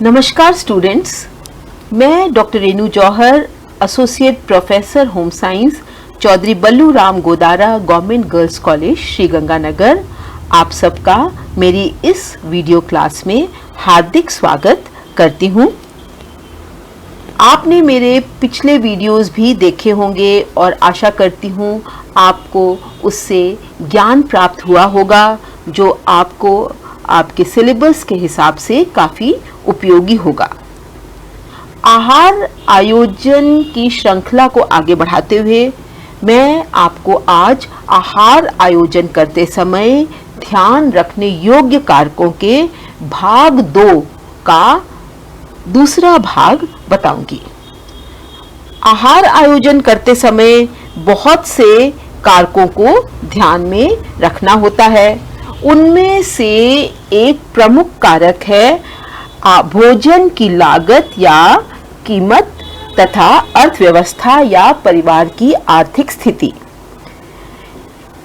नमस्कार स्टूडेंट्स, मैं doctor Renu Jauhar, associate professor home science, Chaudhary Ballu Ram Godara Government Girls College Sriganganagar, आप सबका मेरी इस वीडियो क्लास में हार्दिक स्वागत करती हूँ। आपने मेरे पिछले वीडियोस भी देखे होंगे और आशा करती हूँ आपको उससे ज्ञान प्राप्त हुआ होगा जो आपको आपके सिलेबस के हिसाब से काफ़ी उपयोगी होगा। आहार आयोजन की श्रृंखला को आगे बढ़ाते हुए मैं आपको आज आहार आयोजन करते समय ध्यान रखने योग्य कारकों के भाग 2 का दूसरा भाग बताऊंगी। आहार आयोजन करते समय बहुत से कारकों को ध्यान में रखना होता है। उनमें से एक प्रमुख कारक है भोजन की लागत या कीमत तथा अर्थव्यवस्था या परिवार की आर्थिक स्थिति।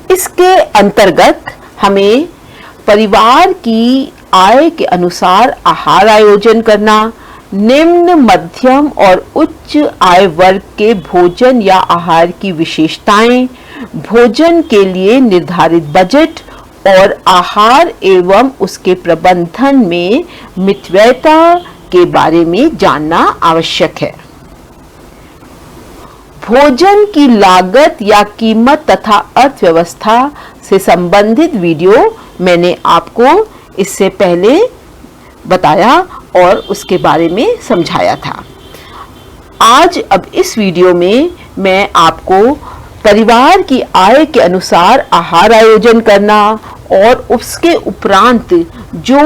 इसके अंतर्गत हमें परिवार की आय के अनुसार आहार आयोजन करना, निम्न, मध्यम और उच्च आय वर्ग के भोजन या आहार की विशेषताएं, भोजन के लिए निर्धारित बजट और आहार एवं उसके प्रबंधन में मितव्ययता के बारे में जानना आवश्यक है। भोजन की लागत या कीमत तथा अर्थव्यवस्था से संबंधित वीडियो मैंने आपको इससे पहले बताया और उसके बारे में समझाया था। आज अब इस वीडियो में मैं आपको परिवार की आय के अनुसार आहार आयोजन करना और उसके उपरांत जो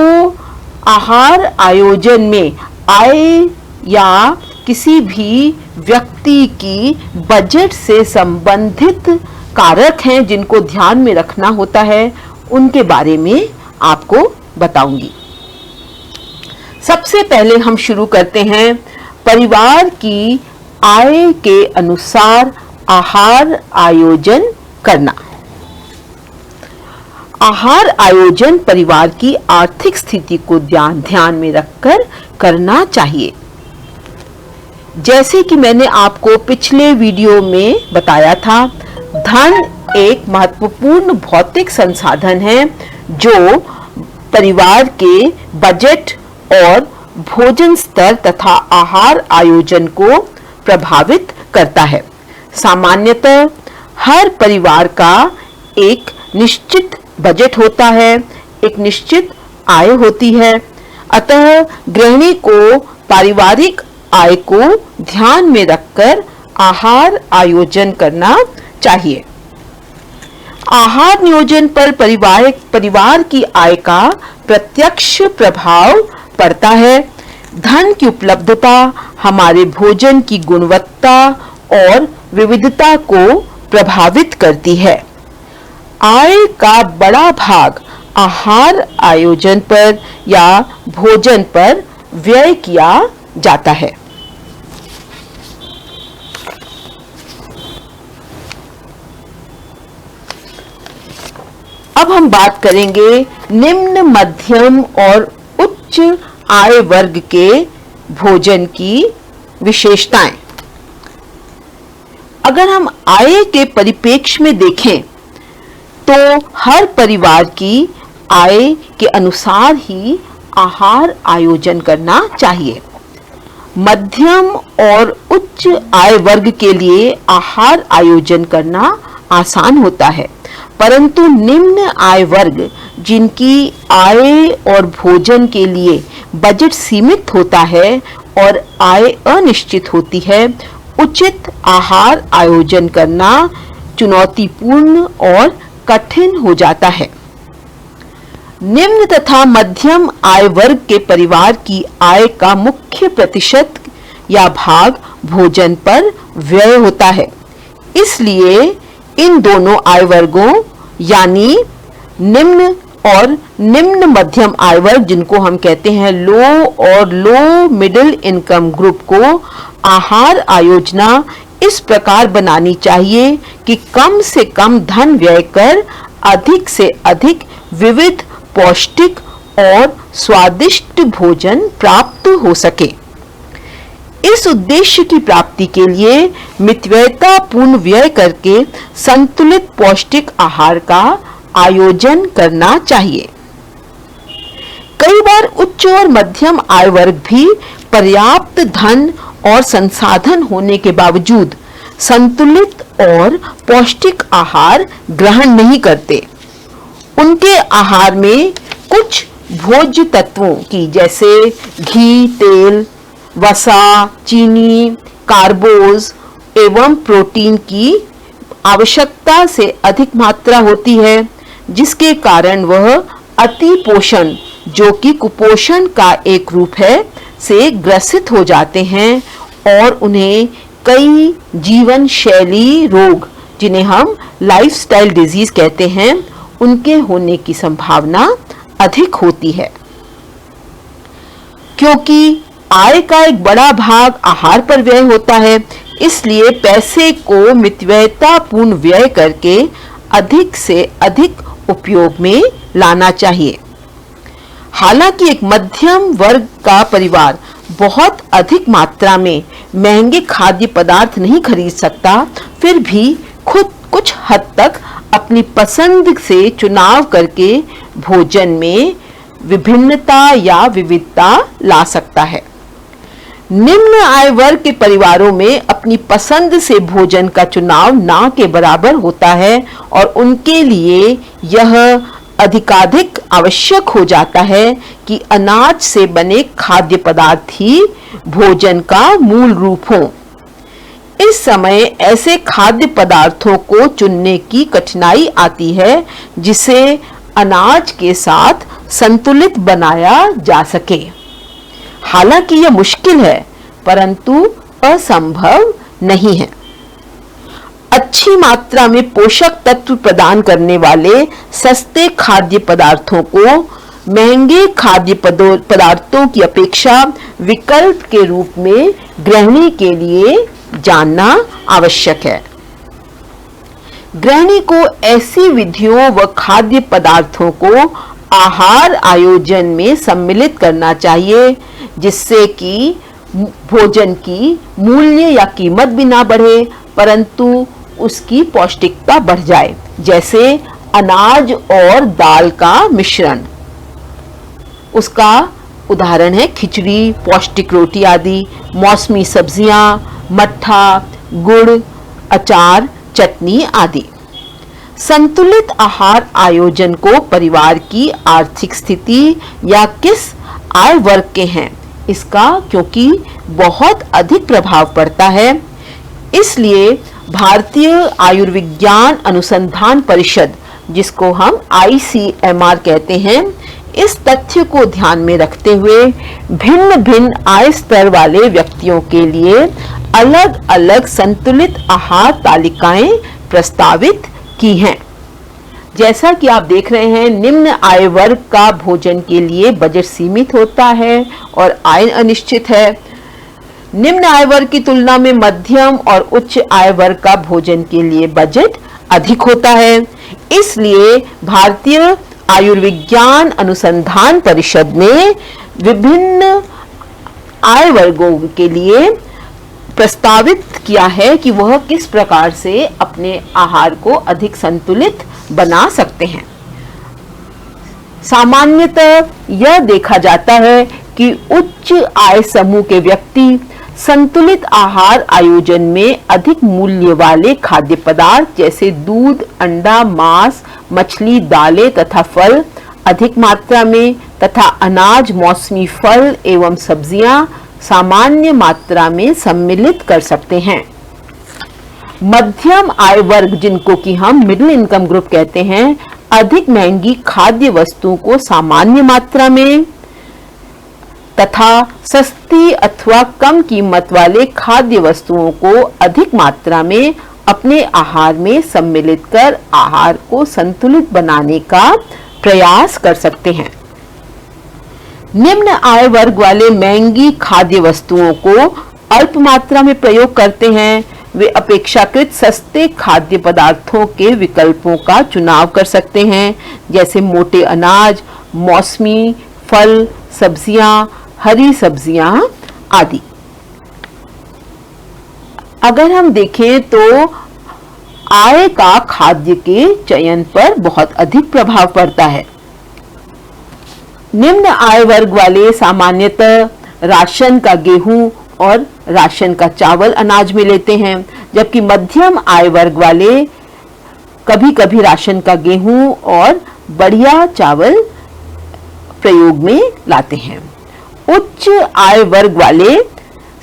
आहार आयोजन में आय या किसी भी व्यक्ति की बजट से संबंधित कारक हैं जिनको ध्यान में रखना होता है, उनके बारे में आपको बताऊंगी। सबसे पहले हम शुरू करते हैं परिवार की आय के अनुसार आहार आयोजन करना। आहार आयोजन परिवार की आर्थिक स्थिति को ध्यान में रखकर करना चाहिए। जैसे कि मैंने आपको पिछले वीडियो में बताया था, धन एक महत्वपूर्ण भौतिक संसाधन है जो परिवार के बजट और भोजन स्तर तथा आहार आयोजन को प्रभावित करता है। सामान्यतः हर परिवार का एक निश्चित बजट होता है, एक निश्चित आय होती है। अतः गृहिणी को पारिवारिक आय को ध्यान में रखकर आहार आयोजन करना चाहिए। आहार नियोजन पर परिवार की आय का प्रत्यक्ष प्रभाव पड़ता है। धन की उपलब्धता हमारे भोजन की गुणवत्ता और विविधता को प्रभावित करती है। आय का बड़ा भाग आहार आयोजन पर या भोजन पर व्यय किया जाता है। अब हम बात करेंगे निम्न, मध्यम और उच्च आय वर्ग के भोजन की विशेषताएं। अगर हम आय के परिप्रेक्ष्य में देखें तो हर परिवार की आय के अनुसार ही आहार आयोजन करना चाहिए। मध्यम और उच्च आय वर्ग के लिए आहार आयोजन करना आसान होता है, परंतु निम्न आय वर्ग जिनकी आय और भोजन के लिए बजट सीमित होता है और आय अनिश्चित होती है, उचित आहार आयोजन करना चुनौतीपूर्ण और कठिन हो जाता है। निम्न तथा मध्यम आय वर्ग के परिवार की आय का मुख्य प्रतिशत या भाग भोजन पर व्यय होता है। इसलिए इन दोनों आय वर्गों यानी निम्न और निम्न मध्यम आय वर्ग, जिनको हम कहते हैं लो और लो मिडिल इनकम ग्रुप, को आहार आयोजना इस प्रकार बनानी चाहिए कि कम से कम धन व्यय कर अधिक से अधिक विविध, पौष्टिक और स्वादिष्ट भोजन प्राप्त हो सके। इस उद्देश्य की प्राप्ति के लिए मितव्ययतापूर्ण व्यय करके संतुलित पौष्टिक आहार का आयोजन करना चाहिए। कई बार उच्च और मध्यम आय वर्ग भी पर्याप्त धन और संसाधन होने के बावजूद संतुलित और पौष्टिक आहार ग्रहण नहीं करते। उनके आहार में कुछ भोज्य तत्वों की जैसे घी, तेल, वसा, चीनी, कार्बोज एवं प्रोटीन की आवश्यकता से अधिक मात्रा होती है, जिसके कारण वह अति पोषण, जो कि कुपोषण का एक रूप है, से ग्रसित हो जाते हैं और उन्हें कई जीवन शैली रोग, जिन्हें हम लाइफस्टाइल डिजीज कहते हैं, उनके होने की संभावना अधिक होती है। क्योंकि आय का एक बड़ा भाग आहार पर व्यय होता है, इसलिए पैसे को मितव्ययतापूर्ण व्यय करके अधिक से अधिक उपयोग में लाना चाहिए। हालांकि एक मध्यम वर्ग का परिवार बहुत अधिक मात्रा में महंगे खाद्य पदार्थ नहीं खरीद सकता, फिर भी खुद कुछ हद तक अपनी पसंद से चुनाव करके भोजन में विभिन्नता या विविधता ला सकता है। निम्न आय वर्ग के परिवारों में अपनी पसंद से भोजन का चुनाव ना के बराबर होता है और उनके लिए यह अधिकाधिक आवश्यक हो जाता है कि अनाज से बने खाद्य पदार्थ ही भोजन का मूल रूप हो। इस समय ऐसे खाद्य पदार्थों को चुनने की कठिनाई आती है जिसे अनाज के साथ संतुलित बनाया जा सके। हालांकि यह मुश्किल है, परंतु असंभव नहीं है। अच्छी मात्रा में पोषक तत्व प्रदान करने वाले सस्ते खाद्य पदार्थों को महंगे खाद्य पदार्थों की अपेक्षा विकल्प के रूप में गृहिणी के लिए जानना आवश्यक है। गृहिणी को ऐसी विधियों व खाद्य पदार्थों को आहार आयोजन में सम्मिलित करना चाहिए जिससे कि भोजन की मूल्य या कीमत भी ना बढ़े, परंतु उसकी पौष्टिकता बढ़ जाए। जैसे अनाज और दाल का मिश्रण, उसका उदाहरण है खिचड़ी, पौष्टिक रोटी आदि, मौसमी सब्जियां, मट्ठा, गुड़, अचार, चटनी आदि। संतुलित आहार आयोजन को परिवार की आर्थिक स्थिति या किस आय वर्ग के हैं इसका क्योंकि बहुत अधिक प्रभाव पड़ता है, इसलिए भारतीय आयुर्विज्ञान अनुसंधान परिषद, जिसको हम ICMR कहते हैं, इस तथ्य को ध्यान में रखते हुए भिन्न भिन्न आय स्तर वाले व्यक्तियों के लिए अलग अलग संतुलित आहार तालिकाएं प्रस्तावित की हैं। जैसा कि आप देख रहे हैं, निम्न आय वर्ग का भोजन के लिए बजट सीमित होता है और आय अनिश्चित है। निम्न आय वर्ग की तुलना में मध्यम और उच्च आय वर्ग का भोजन के लिए बजट अधिक होता है। इसलिए भारतीय आयुर्विज्ञान अनुसंधान परिषद ने विभिन्न आय वर्गों के लिए प्रस्तावित किया है कि वह किस प्रकार से अपने आहार को अधिक संतुलित बना सकते हैं। सामान्यतः यह देखा जाता है कि उच्च आय समूह के व्यक्ति संतुलित आहार आयोजन में अधिक मूल्य वाले खाद्य पदार्थ जैसे दूध, अंडा, मांस, मछली, दालें तथा फल अधिक मात्रा में तथा अनाज, मौसमी फल एवं सब्जियां सामान्य मात्रा में सम्मिलित कर सकते हैं। मध्यम आय वर्ग, जिनको कि हम मिडिल इनकम ग्रुप कहते हैं, अधिक महंगी खाद्य वस्तुओं को सामान्य मात्रा में तथा सस्ती अथवा कम कीमत वाले खाद्य वस्तुओं को अधिक मात्रा में अपने आहार में सम्मिलित कर आहार को संतुलित बनाने का प्रयास कर सकते हैं। निम्न आय वर्ग वाले महंगी खाद्य वस्तुओं को अल्प मात्रा में प्रयोग करते हैं। वे अपेक्षाकृत सस्ते खाद्य पदार्थों के विकल्पों का चुनाव कर सकते हैं, जैसे मोटे अनाज, मौसमी फल, सब्जियां, हरी सब्जियां आदि। अगर हम देखें तो आय का खाद्य के चयन पर बहुत अधिक प्रभाव पड़ता है। निम्न आय वर्ग वाले सामान्यतः राशन का गेहूं और राशन का चावल अनाज में लेते हैं, जबकि मध्यम आय वर्ग वाले कभी कभी राशन का गेहूं और बढ़िया चावल प्रयोग में लाते हैं। उच्च आय वर्ग वाले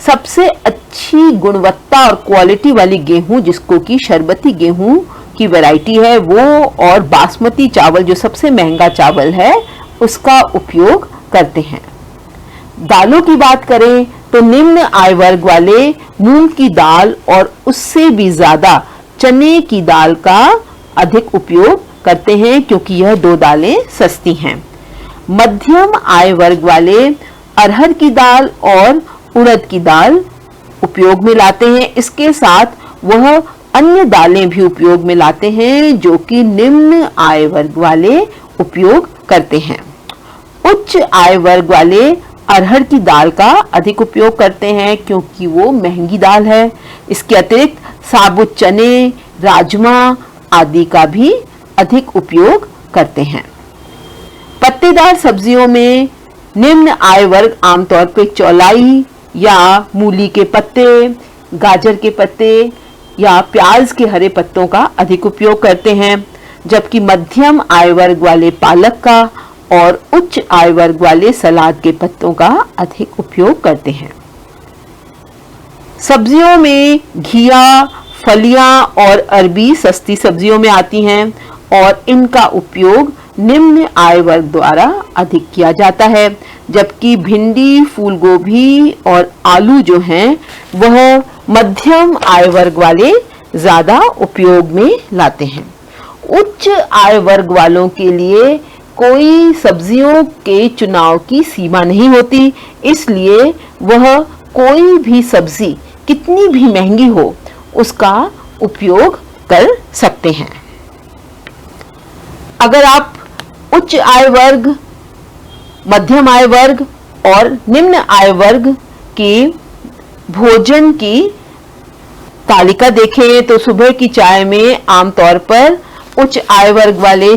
सबसे अच्छी गुणवत्ता और क्वालिटी वाली गेहूं, जिसको कि शरबती गेहूं की वैरायटी है वो, और बासमती चावल जो सबसे महंगा चावल है, उसका उपयोग करते हैं। दालों की बात करें तो निम्न आय वर्ग वाले मूंग की दाल और उससे भी ज्यादा चने की दाल का अधिक उपयोग करते हैं, क्योंकि यह दो दालें सस्ती हैं। मध्यम आय वर्ग वाले अरहर की दाल और उड़द की दाल उपयोग में लाते हैं। इसके साथ वह अन्य दालें भी उपयोग में लाते हैं जो कि निम्न आय वर्ग वाले उपयोग करते हैं। उच्च आय वर्ग वाले अरहर की दाल का अधिक उपयोग करते हैं, क्योंकि वो महंगी दाल है। इसके अतिरिक्त साबुत चने, राजमा आदि का भी अधिक उपयोग करते हैं। पत्तेदार सब्जियों में निम्न आय वर्ग आमतौर पर चौलाई या मूली के पत्ते, गाजर के पत्ते या प्याज के हरे पत्तों का अधिक उपयोग करते हैं, जबकि मध्यम आय वर्ग वाले पालक का और उच्च आय वर्ग वाले सलाद के पत्तों का अधिक उपयोग करते हैं। सब्जियों में घिया, फलियां और अरबी सस्ती सब्जियों में आती हैं और इनका उपयोग निम्न आय वर्ग द्वारा अधिक किया जाता है, जबकि भिंडी, फूल गोभी और आलू जो हैं वह मध्यम आय वर्ग वाले ज्यादा उपयोग में लाते हैं। उच्च आय वर्ग वालों के लिए कोई सब्जियों के चुनाव की सीमा नहीं होती, इसलिए वह कोई भी सब्जी कितनी भी महंगी हो उसका उपयोग कर सकते हैं। अगर आप उच्च आय वर्ग, मध्यम आय वर्ग और निम्न आय वर्ग के भोजन की तालिका देखें तो सुबह की चाय में आमतौर पर उच्च आय वर्ग वाले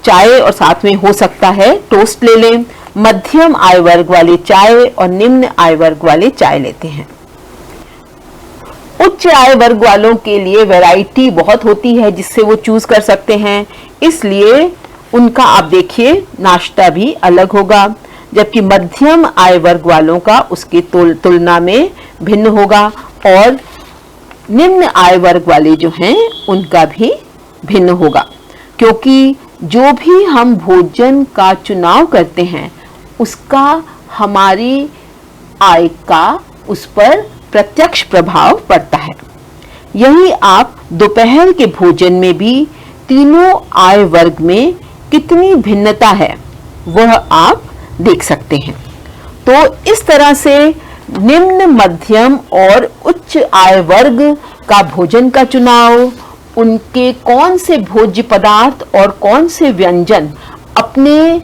चाय और साथ में हो सकता है टोस्ट ले लें। मध्यम आय वर्ग वाले चाय और निम्न आय वर्ग वाले चाय लेते हैं। उच्च आय वर्ग वालों के लिए वैरायटी बहुत होती है जिससे वो चूज कर सकते हैं, इसलिए उनका आप देखिए नाश्ता भी अलग होगा, जबकि मध्यम आय वर्ग वालों का उसकी तुलना में भिन्न होगा और निम्न आय वर्ग वाले जो हैं उनका भी भिन्न होगा, क्योंकि जो भी हम भोजन का चुनाव करते हैं उसका हमारी आय का उस पर प्रत्यक्ष प्रभाव पड़ता है। यही आप दोपहर के भोजन में भी तीनों आय वर्ग में कितनी भिन्नता है वह आप देख सकते हैं। तो इस तरह से निम्न, मध्यम और उच्च आय वर्ग का भोजन का चुनाव, उनके कौन से भोज्य पदार्थ और कौन से व्यंजन अपने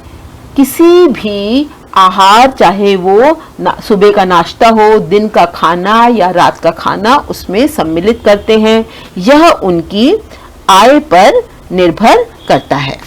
किसी भी आहार, चाहे वो सुबह का नाश्ता हो, दिन का खाना या रात का खाना, उसमें सम्मिलित करते हैं, यह उनकी आय पर निर्भर करता है।